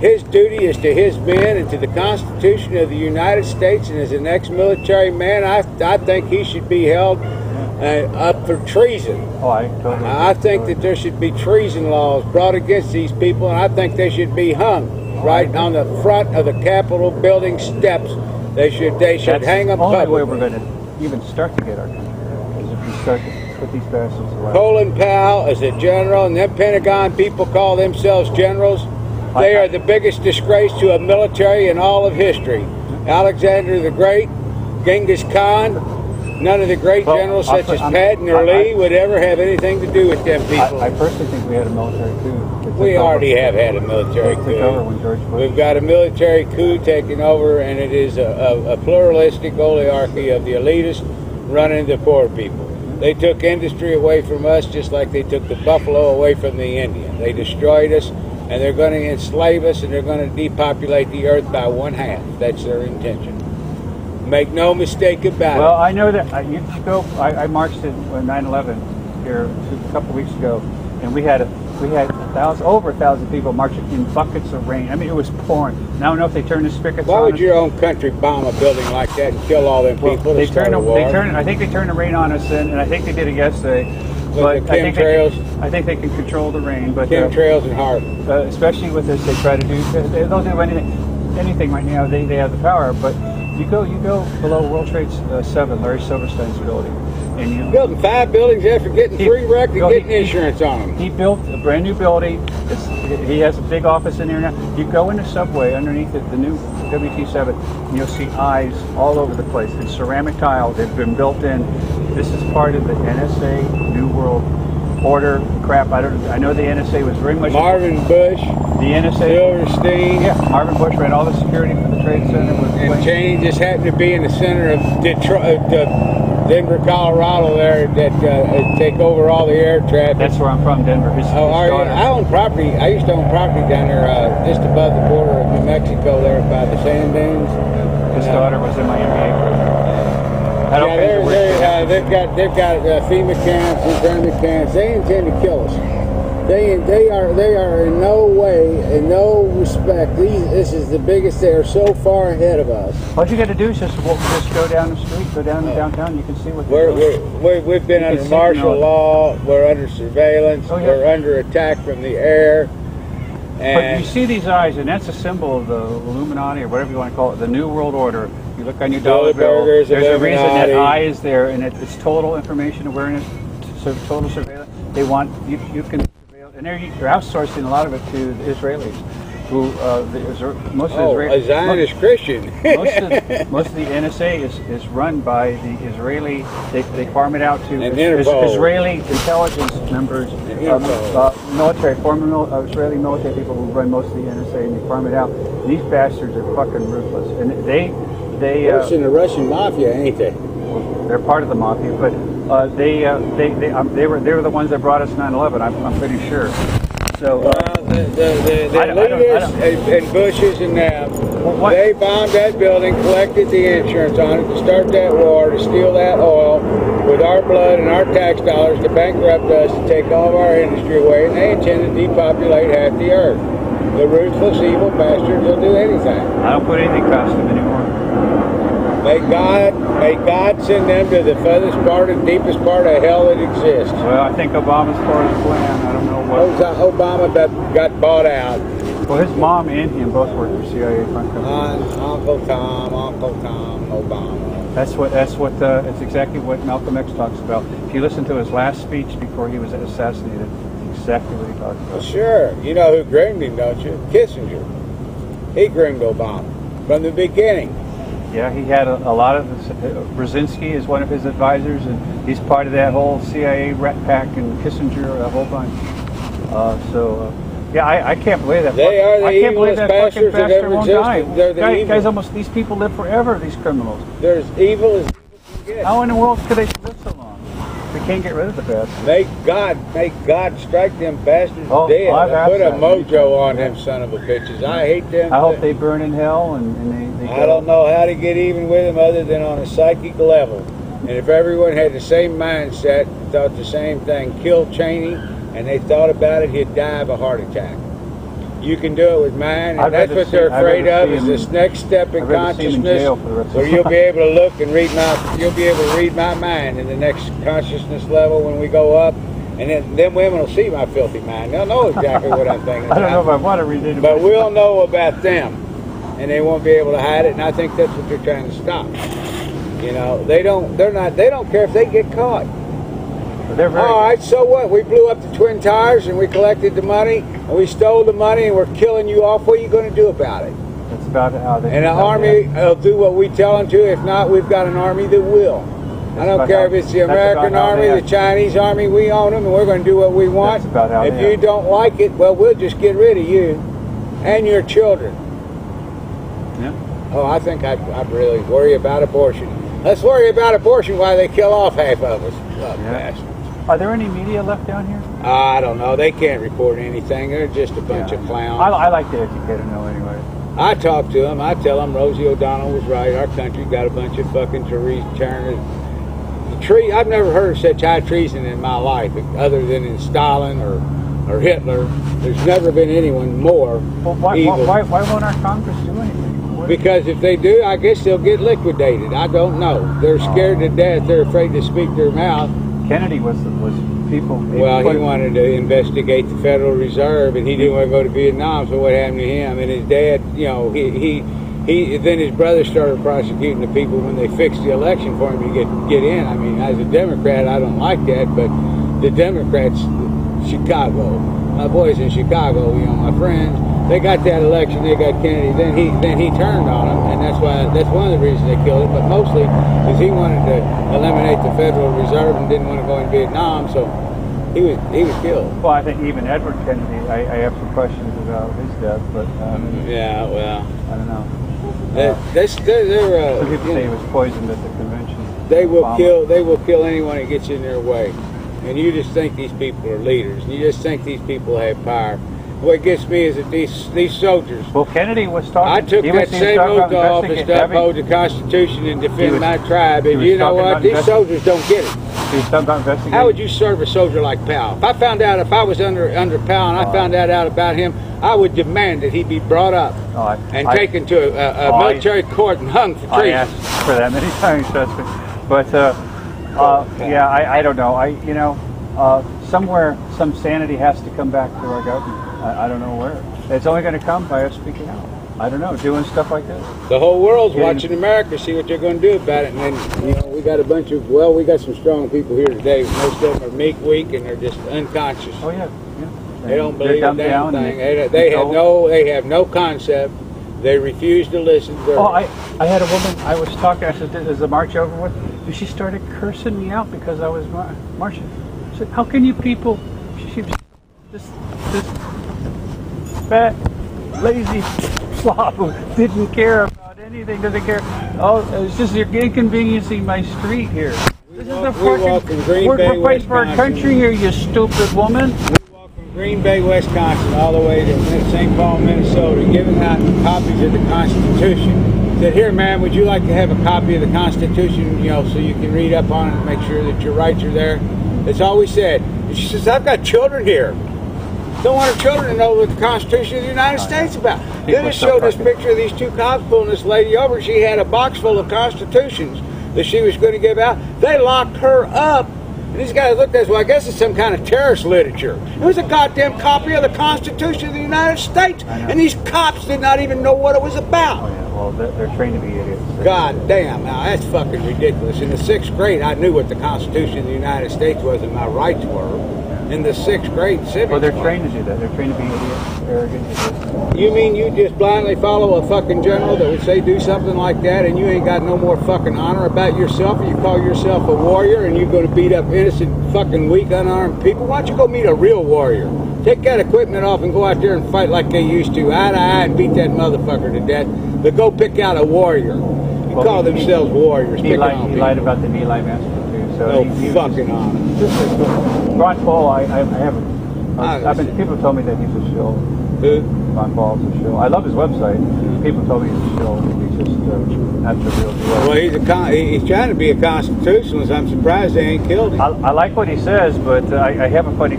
his duty is to his men and to the Constitution of the United States, and as an ex-military man, I think he should be held up for treason. Oh, I totally I think that there should be treason laws brought against these people, and I think they should be hung right on the front of the Capitol building steps. They should hang them publicly. That's the only way we're going to even start to get our country, is if we start to put these bastards away. Colin Powell is a general, and them Pentagon people call themselves generals. They are the biggest disgrace to a military in all of history. Alexander the Great, Genghis Khan, none of the great generals such as Patton or Lee would ever have anything to do with them people. I personally think we had a military coup. We already have had a military coup. We've got a military coup taking over, and it is a pluralistic oligarchy of the elitists running the poor people. They took industry away from us just like they took the buffalo away from the Indian. They destroyed us, and they're going to enslave us, and they're going to depopulate the earth by 1/2. That's their intention. Make no mistake about it. Well, I know that I marched in 9/11 here a couple of weeks ago, and we had over 1,000 people marching in buckets of rain. I mean, it was pouring. Now I don't know if they turned the spigots on. Why would your own country bomb a building like that and kill all them people? I think they turned the rain on us, and I think they did it yesterday. But the chemtrails. I think they can control the rain, but chemtrails and HAARP. Especially with this, they try to do. They don't do anything right now. They have the power, but you go below World Trade 7, Larry Silverstein's building, and you building 5 buildings after getting 3 wrecked and getting insurance on them. He built a brand new building. He has a big office in there now. You go in the subway underneath it, the new WT7, and you'll see eyes all over the place. It's ceramic tile. They've been built in. This is part of the NSA New World Order crap. I know the NSA was very much Marvin Bush, the NSA, Silverstein. Yeah, Marvin Bush ran all the security for the Trade Center. And Cheney just happened to be in the center of Detroit, Denver, Colorado. There that take over all the air traffic. That's where I'm from, Denver. I own property. I used to own property down there, just above the border of New Mexico, there by the sand dunes. His daughter was in my MBA program. They've got FEMA camps, internment camps. They intend to kill us. They are in no way, in no respect. This is the biggest. They are so far ahead of us. All you got to do is just go down the street, go down to downtown. You can see what they're doing. We've been under martial law. We're under surveillance. We're under attack from the air. But you see these eyes, and that's a symbol of the Illuminati, or whatever you want to call it, the New World Order. You look on your dollar bill, there's a reason that eye is there, and it's total information awareness, total surveillance. They want, you can surveil, and they're outsourcing a lot of it to the Israelis, who, a Zionist Christian. most of the NSA is run by the Israeli, they farm it out to Israeli intelligence members, former Israeli military people who run most of the NSA, and they farm it out. These bastards are fucking ruthless, and worse than the Russian mafia, ain't they? They're part of the mafia, but they were the ones that brought us 9/11. I'm pretty sure. So the leaders and Bushes and them, they bombed that building, collected the insurance on it to start that war, to steal that oil with our blood and our tax dollars, to bankrupt us, to take all of our industry away, and they intend to depopulate half the earth. The ruthless, evil bastards will do anything. I don't put anything past them anymore. May God send them to the furthest part and deepest part of hell that exists. Well, I think Obama's part of the plan. I don't know what. Obama got bought out. Well, his mom and him both worked for CIA front company. Uncle Tom, Obama. That's exactly what Malcolm X talks about. If you listen to his last speech before he was assassinated, exactly what he talked about. Well, sure. You know who groomed him, don't you? Kissinger. He groomed Obama from the beginning. Yeah, he had a lot of, Brzezinski is one of his advisors, and he's part of that whole CIA rat pack, and Kissinger, a whole bunch. Yeah, I can't believe that. They are the evilest bastards that ever existed. Guys, these people live forever, these criminals. They're as evil as people can get. How in the world could they live so long? We can't get rid of the bastards. May God strike them bastards dead. Put a mojo on them son of a bitches. I hate them. I hope they burn in hell, and they I don't know how to get even with them other than on a psychic level. And if everyone had the same mindset, thought the same thing, kill Cheney, and they thought about it, he'd die of a heart attack. you can do it with mine, and that's what they're afraid of, is this next step in consciousness, where you'll be able to look and read my mind in the next consciousness level when we go up, and then them women will see my filthy mind. They'll know exactly what I'm thinking. I don't know if I want to read it, but we'll know about them, and they won't be able to hide it. And I think that's what they're trying to stop. You know, they don't care if they get caught. All right, so what? We blew up the Twin Towers and we collected the money and we stole the money and we're killing you off. What are you going to do about it? That's about how they. And the army will do what we tell them to. If not, we've got an army that will. I don't care if it's the American army, the Chinese army. We own them, and we're going to do what we want. That's about how if you don't like it, well, we'll just get rid of you and your children. Yeah. Oh, I think I'd really worry about abortion. Let's worry about abortion while they kill off half of us. Bastards. Are there any media left down here? I don't know. They can't report anything. They're just a bunch of clowns. I like to educate them, though, anyway. I talk to them. I tell them Rosie O'Donnell was right. Our country got a bunch of fucking I've never heard of such high treason in my life, other than in Stalin or Hitler. There's never been anyone more evil. Why won't our Congress do anything? Because if they do, I guess they'll get liquidated. I don't know. They're scared to death. They're afraid to speak their mouth. Kennedy was people. Well, he wanted to investigate the Federal Reserve, and he didn't want to go to Vietnam. So what happened to him? And his dad, you know, then his brother started prosecuting the people when they fixed the election for him to get in. I mean, as a Democrat, I don't like that, but the Democrats, Chicago, my boys in Chicago, you know, my friends, they got that election, they got Kennedy. Then he turned on him, and that's one of the reasons they killed him. But mostly because he wanted to eliminate the Federal Reserve and didn't want to go in Vietnam, so he was killed. Well, I think even Edward Kennedy, I have some questions about his death, but yeah, well, I don't know. Some people say he was poisoned at the convention. They will kill anyone that gets in their way. And you just think these people are leaders. And you just think these people have power. What gets me is that these soldiers. Well, Kennedy was talking. I took that same oath to office to uphold the Constitution and defend my tribe. And you know what? These soldiers don't get it. How would you serve a soldier like Powell? If I found out, if I was under Powell and I found out about him, I would demand that he be brought up and taken to a military court and hung for treason. I asked for that many times, trust me. But yeah, I don't know. Somewhere some sanity has to come back to our government. I don't know where. It's only going to come by us speaking out. I don't know, doing stuff like this. The whole world's watching America, see what they're going to do about it. And then, you know, we got we got some strong people here today. Most of them are meek, weak, and they're just unconscious. Oh yeah. They don't believe a damn thing. They have no concept. They refuse to listen. I had a woman, I was talking, I said, is the march over with? And she started cursing me out because I was marching. I said, how can you people, this fat, lazy slob who didn't care about anything, doesn't care. Oh, it's just you're inconveniencing my street here. This is the fucking, we're fighting for our country here, you stupid woman. Green Bay, Wisconsin, all the way to St. Paul, Minnesota, giving out copies of the Constitution. Said, here, man, would you like to have a copy of the Constitution, you know, so you can read up on it and make sure that your rights are there? That's all we said. And she says, I've got children here. Don't want her children to know what the Constitution of the United States is about. Then it showed this picture of these two cops pulling this lady over. She had a box full of Constitutions that she was going to give out. They locked her up. And these guys looked at us, well, I guess it's some kind of terrorist literature. It was a goddamn copy of the Constitution of the United States. And these cops did not even know what it was about. Oh, yeah. Well, they're trained to be idiots. God damn, now that's fucking ridiculous. In the 6th grade, I knew what the Constitution of the United States was and my rights were. In the 6th grade civics. Well, they're trained to do that. They're trained to be idiots, arrogant idiots. You mean you just blindly follow a fucking general that would say do something like that and you ain't got no more fucking honor about yourself, and you call yourself a warrior and you're going to beat up innocent fucking weak unarmed people? Why don't you go meet a real warrior? Take that equipment off and go out there and fight like they used to, eye to eye, and beat that motherfucker to death. But go pick out a warrior. You call themselves warriors. He lied about the My Lai massacre too. So no fucking honor. Ron Paul, I haven't. People told me that he's a shill. Who? Ron Paul's a shill. I love his website. People told me he's a shill. He's just not the real deal. Well, he's trying to be a constitutionalist. I'm surprised they ain't killed him. I like what he says, but I have a funny